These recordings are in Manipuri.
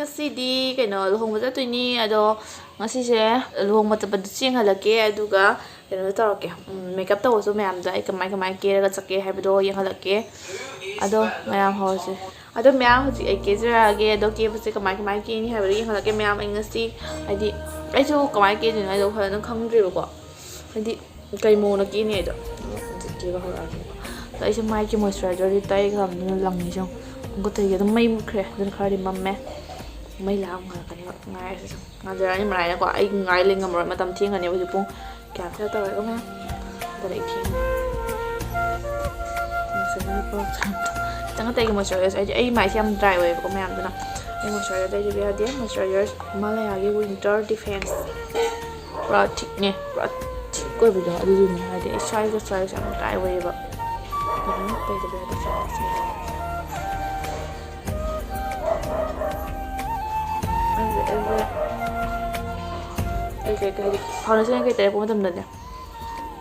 ꯉꯁꯤꯗꯤ ꯀꯩꯅꯣ ꯂꯨꯍꯣꯡꯕ ꯆꯠꯇꯣꯏꯅꯤ ꯑꯗꯣ ꯉꯁꯤꯁꯦ ꯂꯨꯍꯣꯡꯕ ꯆꯠꯄꯗ ꯌꯦꯡꯍꯜꯂꯛꯀꯦ ꯑꯗꯨꯒ ꯀꯩꯅꯣ ꯇꯧꯔꯛꯀꯦ ꯃꯦꯀꯞ ꯇꯧꯕꯁꯨ ꯃꯌꯥꯝꯗ ꯑꯩ ꯀꯃꯥꯏ ꯀꯦꯔꯒ ꯆꯠꯀꯦ ꯍꯥꯏꯕꯗꯣ ꯌꯦꯡꯍꯜꯂꯛꯀꯦ ꯑꯗꯣ ꯃꯌꯥꯝ ꯍꯧꯔꯁꯦ ꯑꯗꯣ ꯃꯌꯥꯝ ꯍꯧꯖꯤꯛ ꯑꯩ ꯀꯦꯖꯔꯛꯑꯒꯦ ꯑꯗꯣ ꯀꯦꯕꯁꯦ ꯀꯃꯥꯏ ꯀꯦꯅꯤ ꯍꯥꯏꯕꯗꯣ ꯌꯦꯡꯍꯜꯂꯛꯀꯦ ꯃꯌꯥꯝ ꯑꯩ ꯉꯁꯤ ꯍꯥꯏꯗꯤ ꯑꯩꯁꯨ ꯀꯃꯥꯏꯅ ꯀꯦꯗꯣꯏꯅꯣ ꯍꯥꯏꯗꯣ ꯐꯖꯅ ꯈꯪꯗ꯭ꯔꯦꯕꯀꯣ ꯍꯥꯏꯗꯤ ꯀꯩ ꯃꯑꯣꯡꯗ ꯀꯦꯅꯤ ꯍꯥꯏꯗꯣ ꯍꯧꯖꯤꯛ ꯀꯦꯕ ꯍꯧꯔꯛꯑꯒꯦꯕ ꯑꯗꯣ ꯑꯩꯁꯦ ꯃꯥꯏꯒꯤ ꯃꯣꯏꯁꯆꯔꯥꯏꯖꯔꯗꯤ ꯇꯩꯈ꯭ꯔꯕꯅꯤꯅ ꯂꯪꯉꯤꯁꯦ ꯈꯣꯡꯒꯠꯇꯒꯤ ꯑꯗꯨꯝ ꯃꯩ ꯃꯨꯠꯈ꯭ꯔꯦ ꯑꯗꯨꯅ ꯈꯔꯗꯤ ꯃꯝꯃꯦ ꯃꯩ ꯂꯥꯛꯑ ꯉꯥꯜꯂꯛꯀꯅꯦꯕ ꯉꯥꯏꯔꯁꯦ ꯁꯨꯝ ꯉꯥꯟꯖꯔꯛꯑꯅꯤ ꯃꯔꯥꯏꯅꯀꯣ ꯑꯩ ꯉꯥꯏ ꯂꯩ ꯉꯝꯃꯔꯣꯏ ꯃꯇꯝ ꯊꯦꯡꯒꯅꯦꯕ ꯍꯧꯖꯤꯛ ꯄꯨꯡ ꯀꯌꯥ ꯈꯔ ꯇꯧꯔꯦꯒ ꯃꯌꯥꯝ ꯑꯗꯨꯅ ꯑꯩ ꯊꯦꯡꯒꯅꯤ ꯈꯤꯇꯪ ꯑꯇꯩꯒꯤ ꯃꯣꯏꯁꯆꯔꯥꯏꯖꯔ ꯍꯥꯏꯗꯤ ꯑꯩ ꯃꯥꯏꯁꯦ ꯌꯥꯝ ꯗ꯭ꯔꯥꯏ ꯑꯣꯏꯌꯦꯕꯀꯣ ꯃꯌꯥꯝꯗꯨꯅ ꯑꯩ ꯃꯣꯏꯁꯆꯔꯥꯏꯖꯔ ꯇꯩꯗꯕ ꯌꯥꯗꯦ ꯃꯣꯏꯁꯆꯔꯥꯏꯖꯔ ꯍꯤꯃꯥꯂꯌꯥꯒꯤ ꯋꯤꯟꯇꯔ ꯗꯤꯐꯦꯟꯁ ꯄꯨꯔꯥ ꯊꯤꯛꯅꯦ ꯄꯨꯔꯥ ꯊꯤꯛ ꯑꯣꯏꯕꯗꯣ ꯑꯗꯨꯗꯨꯅꯦ ꯍꯥꯏꯗꯤ ꯑꯩ ꯁ꯭ꯋꯥꯏꯒ ꯌꯥꯝ ꯗ꯭ꯔꯥꯏ ꯑꯣꯏꯌꯦꯕ ꯑꯗꯨꯅ ꯇꯩꯗꯕ ꯌꯥꯗꯦ ꯑꯩꯁꯦ ꯍꯥꯏꯗꯤ ꯐꯥꯎꯟꯗꯦꯁꯟ ꯀꯩ ꯇꯩꯔꯛꯄ ꯃꯇꯝꯗꯅꯦ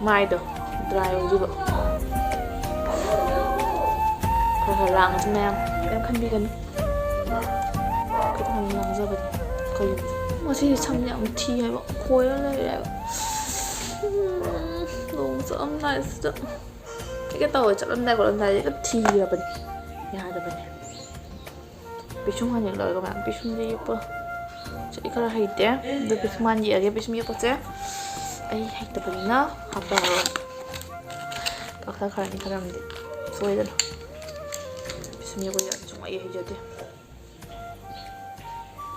ꯃꯥꯏꯗꯣ ꯗ꯭ꯔꯥꯏ ꯑꯣꯏꯗꯣꯏꯕ ꯈꯔ ꯂꯥꯡꯉꯁꯨ ꯃꯌꯥꯝ ꯀꯩꯝ ꯈꯟꯕꯤꯒꯅꯨ ꯈꯤꯇꯪ ꯂꯥꯡꯖꯕꯅꯤ ꯑꯩꯈꯣꯏ ꯉꯁꯤꯗꯤ ꯁꯝ ꯌꯥꯝ ꯊꯤ ꯍꯥꯏꯕ ꯈꯣꯏꯔ ꯂꯩꯔꯦ ꯍꯥꯏꯕ ꯅꯣꯡ ꯆꯠꯂꯝꯗꯥꯏꯁꯤꯗ ꯀꯩꯀ ꯇꯧꯋꯦ ꯆꯠꯂꯝꯗꯥꯏ ꯈꯣꯠꯂꯝꯗꯥꯏꯁꯦ ꯍꯦꯛꯇ ꯊꯤꯔꯕꯅꯤ ꯌꯥꯗꯕꯅꯤ ꯄꯤꯁꯨꯝ ꯍꯟ ꯌꯦꯛꯂꯛꯑꯒ ꯃꯌꯥꯝ ꯄꯤꯁꯨꯝꯁꯦ ꯌꯦꯛꯄ ꯑꯩ ꯈꯔ ꯍꯩꯇꯦ ꯑꯗꯨ ꯄꯤꯁꯨꯝ ꯍꯟ ꯌꯦꯛꯑꯒꯦ ꯄꯤꯁꯨꯝ ꯌꯦꯛꯄꯁꯦ ꯑꯩ ꯍꯩꯇꯕꯅꯤꯅ ꯍꯥꯞꯄꯔꯣꯏ ꯀꯛꯊꯈ꯭ꯔꯅꯤ ꯈꯔ ꯑꯃꯗꯤ ꯁꯣꯏꯗꯅ ꯄꯤꯁꯨꯝ ꯌꯦꯛꯄ ꯁꯨꯡꯍꯩ ꯍꯩꯖꯗꯦ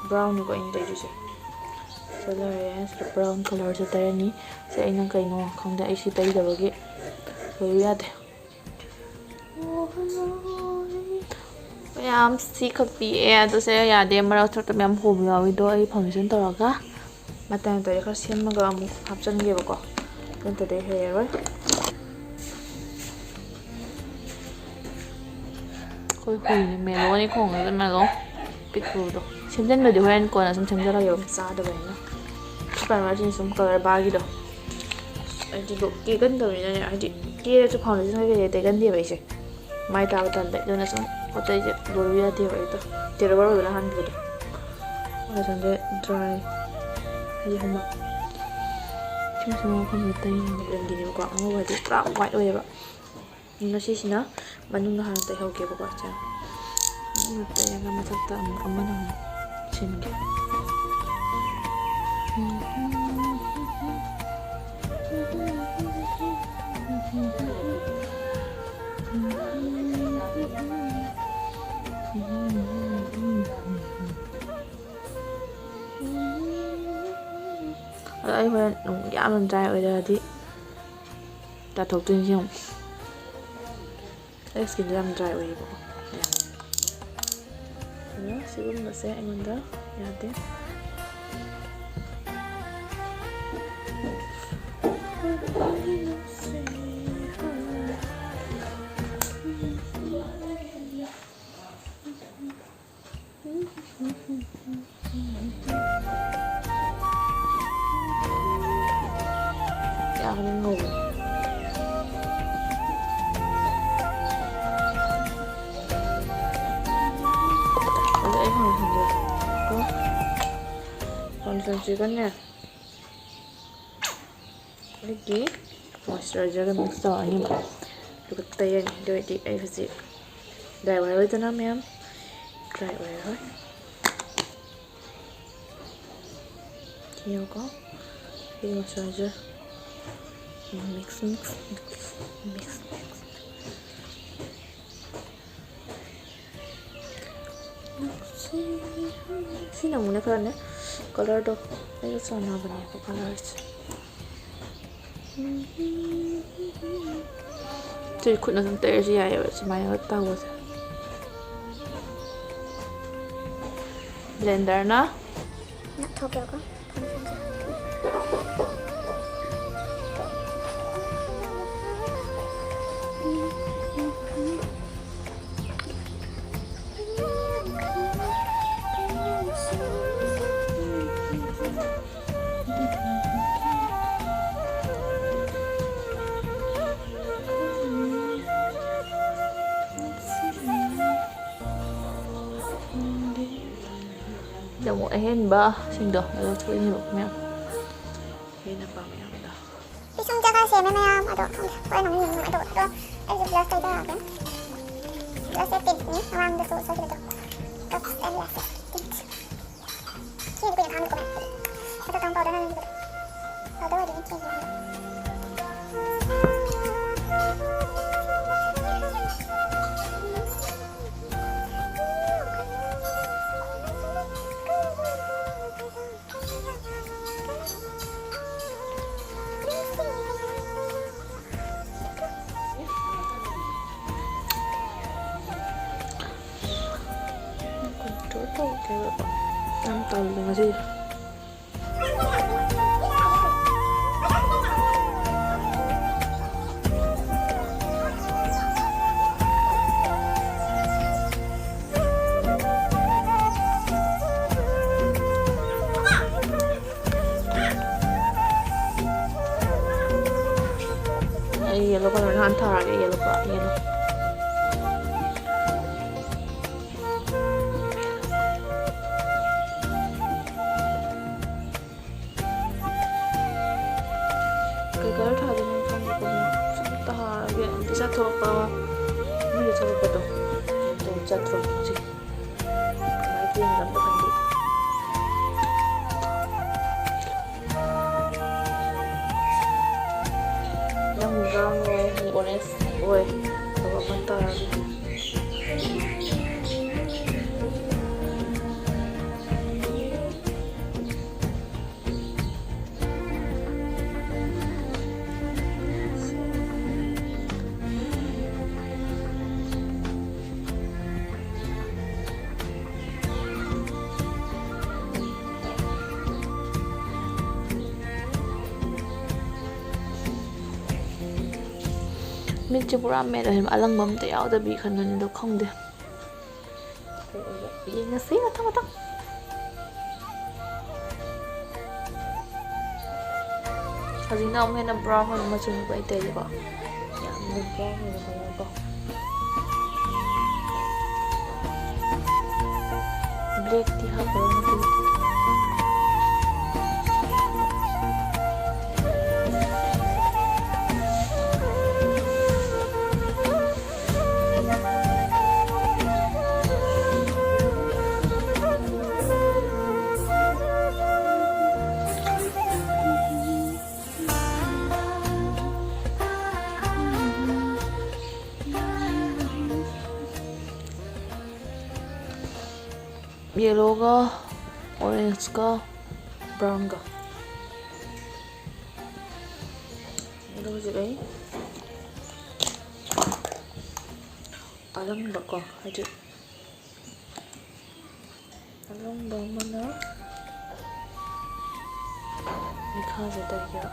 ꯕ꯭ꯔꯥꯎꯟꯅꯤꯀꯣ ꯑꯩꯅ ꯇꯩꯗꯣꯏꯁꯦ ꯆꯠꯂꯔꯦ ꯁꯤꯗ ꯕ꯭ꯔꯥꯎꯟ ꯀꯂꯔꯁꯦ ꯇꯩꯔꯅꯤ ꯁꯤ ꯑꯩꯅ ꯀꯩꯅꯣ ꯈꯪꯗꯦ ꯑꯩ ꯁꯤ ꯇꯩꯗꯕꯒꯤ ꯂꯣꯏꯕ ꯌꯥꯗꯦ ꯃꯌꯥꯝ ꯁꯤ ꯈꯛ ꯄꯤꯛꯑꯦ ꯑꯗꯨꯁꯦ ꯌꯥꯗꯦ ꯃꯔꯛ ꯊꯛꯇ ꯃꯌꯥꯝ ꯍꯣꯕ ꯌꯥꯎꯋꯤꯗꯣ ꯑꯩ ꯐꯥꯎꯟꯗꯦꯁꯟ ꯇꯧꯔꯒ ꯃꯇꯥꯏ ꯃꯇꯥꯏꯗ ꯈꯔ ꯁꯦꯝꯃꯒ ꯑꯃꯨꯛ ꯍꯥꯞꯆꯤꯟꯒꯦꯕꯀꯣ ꯅꯠꯇ꯭ꯔꯗꯤ ꯍꯩꯔꯔꯣꯏ ꯑꯩꯈꯣꯏ ꯍꯨꯏꯅꯤ ꯃꯦꯂꯣꯅꯤ ꯈꯣꯡꯉꯒ ꯃꯦꯂꯣ ꯄꯤꯛꯄꯗꯣ ꯁꯦꯝꯖꯤꯟꯕꯗꯤ ꯍꯣꯔꯦꯟ ꯀꯣꯟꯅ ꯁꯨꯝ ꯁꯦꯝꯖꯜꯂꯒꯦꯕ ꯆꯥꯗꯕꯅꯤꯅ ꯁꯨꯄꯔꯃꯥꯔꯀꯦꯠꯁꯤꯅ ꯁꯨꯝ ꯀꯂꯔ ꯕꯥꯔꯒꯤꯗꯣ ꯑꯩꯗꯤ ꯀꯦꯒꯟꯗꯕꯅꯤꯅꯅꯦ ꯍꯥꯏꯗꯤ ꯀꯦꯔꯁꯨ ꯐꯥꯎꯟꯗꯦꯁꯟ ꯀꯩꯀꯩ ꯇꯩꯒꯟꯗꯦꯕ ꯑꯩꯁꯦ ꯃꯥꯏ ꯇꯥꯕ ꯇꯜꯂꯦ ꯑꯗꯨꯅ ꯁꯨꯝ ꯄꯣꯠ ꯆꯩꯁꯦ ꯂꯣꯏꯕ ꯌꯥꯗꯦꯕ ꯑꯩꯗꯣ ꯇꯦꯔꯣꯕꯔ ꯑꯣꯏꯕꯅ ꯍꯥꯟꯕꯗꯣ ꯐꯥꯎꯟꯗꯦꯁꯟꯁꯦ ꯗ꯭ꯔꯥꯏ ꯍꯥꯏꯗꯤ ꯍꯨꯃꯥꯡ ꯁꯤꯃꯁꯨ ꯃꯐꯝꯗ ꯇꯩꯅꯕꯒꯤꯅꯦꯕꯀꯣ ꯑꯉꯧꯕ ꯍꯥꯏꯗꯤ ꯄꯨꯔꯥ ꯋꯥꯏꯠ ꯑꯣꯏꯌꯦꯕ ꯉꯁꯤꯁꯤꯅ ꯃꯅꯨꯡꯗ ꯍꯥꯟꯅ ꯇꯩꯍꯧꯒꯦꯕꯀꯣ ꯁꯦ ꯃꯅꯨꯡꯗ ꯇꯩꯔꯒ ꯃꯊꯛꯇ ꯑꯃꯨꯛ ꯑꯃꯅ ꯑꯃꯨꯛ ꯁꯤꯟꯒꯦ ꯑꯗꯣ ꯑꯩ ꯍꯣꯔꯦꯟ ꯌꯥꯝꯅ ꯗ꯭ꯔꯥꯏ ꯑꯣꯏꯔꯗꯤ ꯇꯥꯊꯣꯛꯇꯣꯏꯅꯤ ꯑꯃꯨꯛ ꯑꯩ ꯁ꯭ꯀꯤꯟꯁꯦ ꯌꯥꯝ ꯗ꯭ꯔꯥꯏ ꯑꯣꯏꯌꯦꯕꯀꯣ ꯑꯗꯨꯅ ꯁꯤꯒꯨꯝꯕꯁꯦ ꯑꯩꯉꯣꯟꯗ ꯌꯥꯗꯦ ꯌꯥꯝꯅ ꯉꯧꯕꯅꯦ ꯑꯗꯣ ꯑꯩ ꯐꯥꯎꯟꯗꯦꯁꯟꯁꯤꯒꯅꯦ ꯑꯩꯒꯤ ꯃꯣꯏꯁꯆꯔꯥꯏꯖꯔꯒ ꯃꯤꯛꯁ ꯇꯧꯔꯅꯤꯕ ꯑꯗꯨꯒ ꯇꯩꯔꯅꯤ ꯑꯗꯨ ꯑꯣꯏꯔꯗꯤ ꯑꯩ ꯍꯧꯖꯤꯛ ꯗ꯭ꯔꯥꯏ ꯑꯣꯏꯔꯣꯏꯗꯅ ꯃꯌꯥꯝ ꯗ꯭ꯔꯥꯏ ꯑꯣꯏꯔꯔꯣꯏ ꯌꯦꯡꯉꯨꯀꯣ ꯑꯩꯒꯤ moisturiser mix sini namun karena color do ayo sana bani ko colors jadi ikut nonton terus ya semuanya tahu blender na top ya kan ꯁꯤꯗ ꯑꯃꯨꯛ ꯑꯍꯦꯟꯕꯁꯤꯡꯗꯣ ꯂꯧꯊꯣꯛꯏꯅꯦꯕ ꯃꯌꯥꯝ ꯍꯦꯟꯅ ꯄꯥꯝ ꯃꯌꯥꯝꯗꯣ ꯄꯤꯁꯨꯝ ꯖꯒꯥ ꯁꯦꯝꯃꯦ ꯃꯌꯥꯝ ꯑꯗꯣ ꯍꯣꯔꯦꯟ ꯑꯃꯨꯛ ꯌꯦꯡꯉꯣ ꯑꯗꯣ ꯑꯩꯁꯨ ꯕ꯭ꯂꯁ ꯇꯩꯊꯔꯛꯑꯒꯦ ꯕ꯭ꯂꯁꯁꯦ ꯇꯤꯟꯠꯅꯤ ꯃꯃꯥꯡꯗꯁꯨ ꯁꯣꯏꯈꯤꯕꯗꯣ ꯀꯞꯁ ꯑꯦꯟ ꯕ꯭ꯂꯁ ꯇꯤꯟꯠ ꯁꯤꯅꯗꯤ ꯀꯨꯏꯅ ꯈꯥꯡꯗꯦꯀꯣ ꯑꯗꯣ ꯇꯥꯎꯟ ꯄꯥꯎꯗꯔ ꯅꯪꯒꯤꯕꯗꯣ ꯄꯥꯎꯗꯔ ꯑꯣꯏꯗꯣꯏꯅꯤ ꯆꯦꯟꯒꯤ ꯌꯥꯝ ꯇꯜꯂꯦ ꯉꯁꯤꯁꯦ ꯑꯩ ꯌꯦꯜꯂꯣ ꯀꯂꯔ ꯅꯍꯥꯟ ꯊꯥꯔꯒꯦ ꯌꯦꯜꯂꯣ ꯀꯩ ꯀꯂꯔ ꯊꯥꯗꯣꯏꯅꯣ ꯈꯪꯗꯦꯀꯣ ꯁꯨꯝ ꯊꯥꯔꯒꯦ ꯄꯩꯁꯥ ꯊꯣꯛꯂꯛꯄ ꯃꯤꯒꯤ ꯊꯣꯛꯂꯛꯄꯗꯣ ꯑꯗꯨ ꯆꯠꯊꯣꯛꯁꯤ ꯀꯃꯥꯏꯅ ꯌꯦꯡꯒ ꯑꯝꯇ ꯈꯪꯗꯦ ꯅꯪ ꯕ꯭ꯔꯥꯎꯟ ꯑꯣꯏ ꯑꯣꯔꯦꯟꯖ ꯑꯣꯏ ꯑꯗꯨꯒ ꯑꯃ ꯇꯥꯔꯒꯦ ꯃꯤꯠꯁꯦ ꯄꯨꯔꯥ ꯃꯦꯠꯂ ꯑꯂꯪꯕ ꯑꯝꯇ ꯌꯥꯎꯗꯕꯤ ꯈꯟꯕꯅꯤ ꯑꯗꯣ ꯈꯪꯗꯦ ꯌꯦꯡꯉꯁꯤ ꯃꯊꯪ ꯍꯧꯖꯤꯛꯅ ꯑꯃꯨꯛ ꯍꯦꯟꯅ ꯕ꯭ꯔꯥꯎꯟ ꯑꯣꯏꯕ ꯃꯆꯨꯅꯤꯀꯣ ꯑꯩ ꯇꯩꯁꯦꯀꯣ ꯌꯥꯝꯅ ꯕ꯭ꯔꯥꯎꯟ ꯑꯣꯏꯕ ꯀꯂꯔꯀꯣ ꯕ꯭ꯂꯦꯛꯇꯤ ꯍꯥꯞꯄꯔꯣꯏ येलोगा ऑरेंज का ब्राउन का येलो जगह अलग बको हजे अलग बमना लिखा जाता है क्या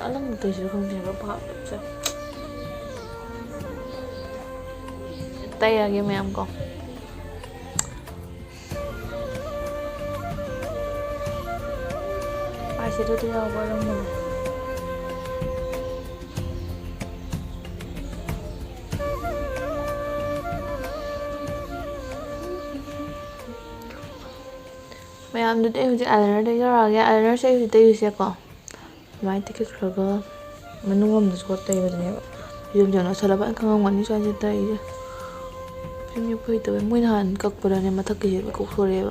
अलग तैसे không thể có phạm được sao tay à game em con ai sẽ đưa theo qua trong mình em đưa đây thì eyeliner đây ra cái eyeliner sẽ thì đây sẽ có máy tích cực rồi mình nung ngâm được tay vào này dùng cho nó sẽ là bạn không ngon như cho tay chứ phim như bây tới mũi hàn cực vào đây mà thật kỳ với cục rồi đấy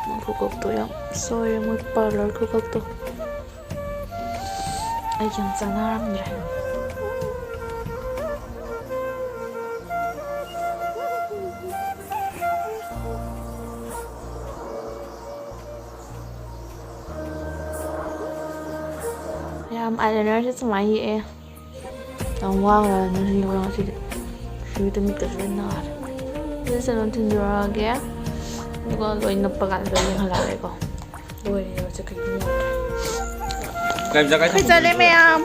mà cục tôi không soi mũi parlor cục tôi ai chẳng sao nó lắm nhỉ eyeliner sẽ máy gì em đồng quang là nó nhiều lắm chị suy tôi biết cái nào thế sẽ nó tin được ghé nó có rồi nó bắt gặp rồi nhưng lại có rồi sẽ Bây giờ lên mẹ không?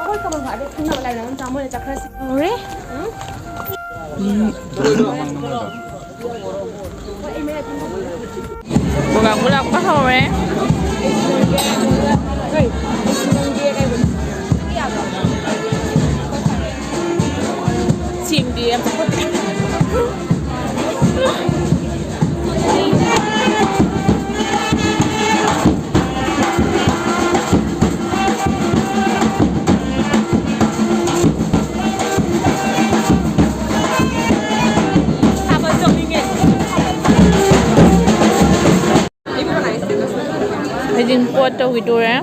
Ôi, các bạn phải được không nào lại nó chào mời chắc là Ủa? Cố gắng cố gắng bắt đầu đấy. Chìm đi em. Jemput tahu itu ya?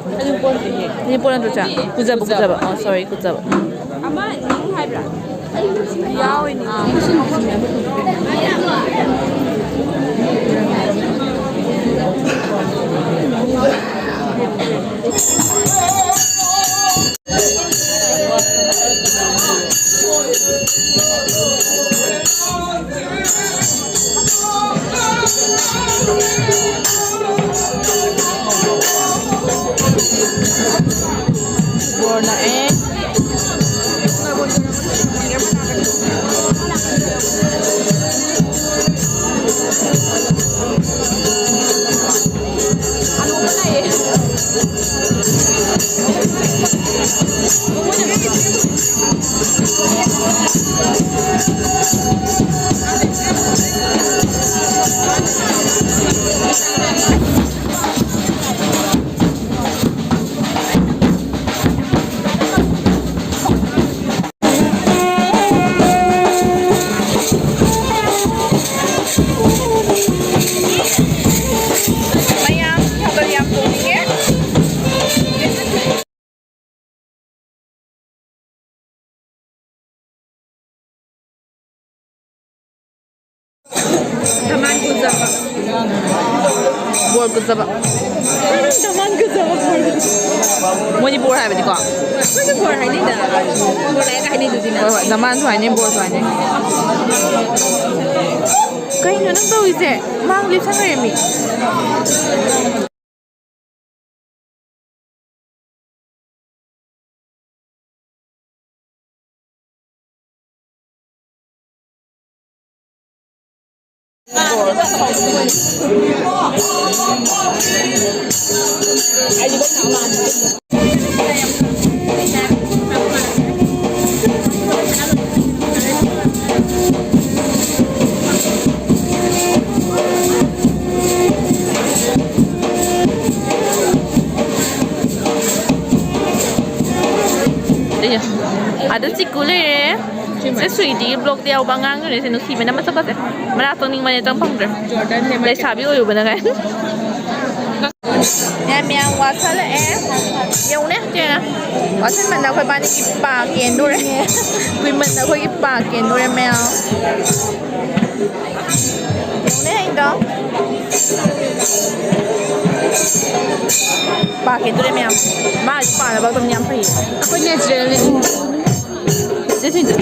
Jemput itu cak. Kuzab. Oh sorry kuzab. Ama ini hai bra. Yao ini. Warna Mayang, habang yang punya. Taman kuzab. Bor kuzab. Taman kuzab. Mau ni bor hai berarti kau. Mana bor hai ni dah. Bor lain kah ni tu sini. Taman tu hai ni bor tu hai ni. Kau ini nak tahu ise? Mang lip sana ya mi. Ada cikgu le. Saya suidi blog dia bangang ni saya nuki mana masa pas. Mana tu ni mana tampang tu. Dari sabi oh benar kan. Em yang wasal yang ni je na. Wasal mana kau bani kipa kendur. Kui mana kau kipa kendur mel. Yang ni itu. Pakai tu mel. Mas pakai baru nyampai. Aku ni natural ni. Itu.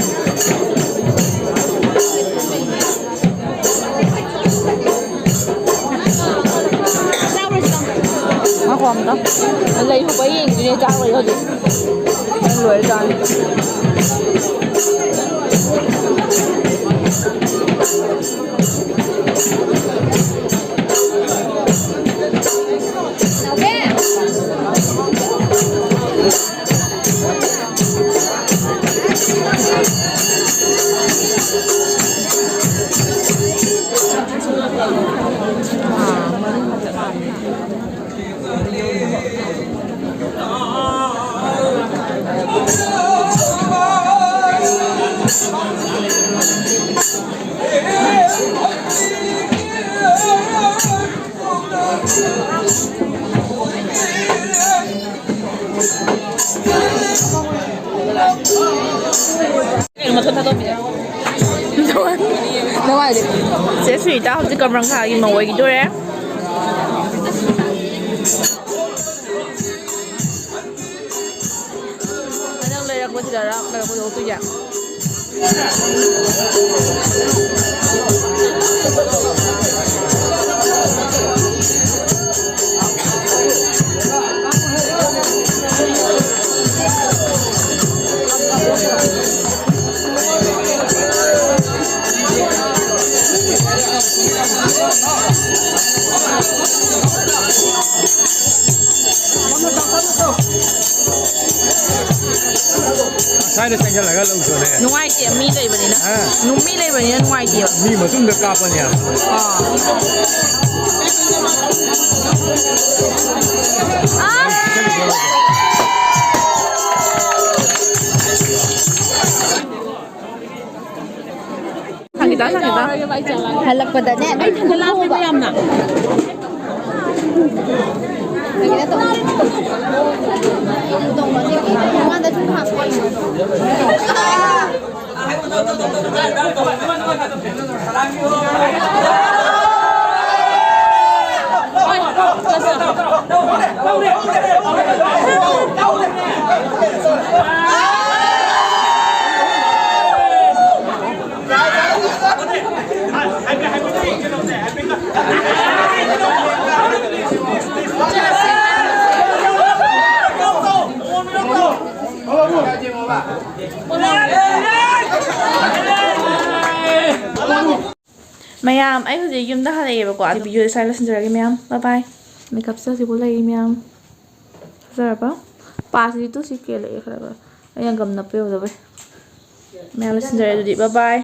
Aku ambil. Lagi aku bayar ini dia cakap lagi tu. Yang luar dan. Saya sudah tahu jika mereka ingin mau gitu ya. Kadang lagi aku tidak rak, aku jauh tu je. Saya sengal laga lau chole. နွိုင်းတီအမီးလိုက်ပါနေနော်နုံမီးလိုက်ပါနေနွိုင်းတီ Mi matung da kapan ya. ทางกีตาร์halakpada ne ay Wala pa mayam na. Lagi na to. Utong ba ni? Manda chung ha. Mayam, ay hujay yum dah halay ba ko. Ati video sa lesson jara mayam. Bye bye. Makeup sa si bulay mayam. Sarap ba? Pas dito si kela khara ba. Ay ang gam na pe ho ba. Mayam lesson jara di. Bye bye.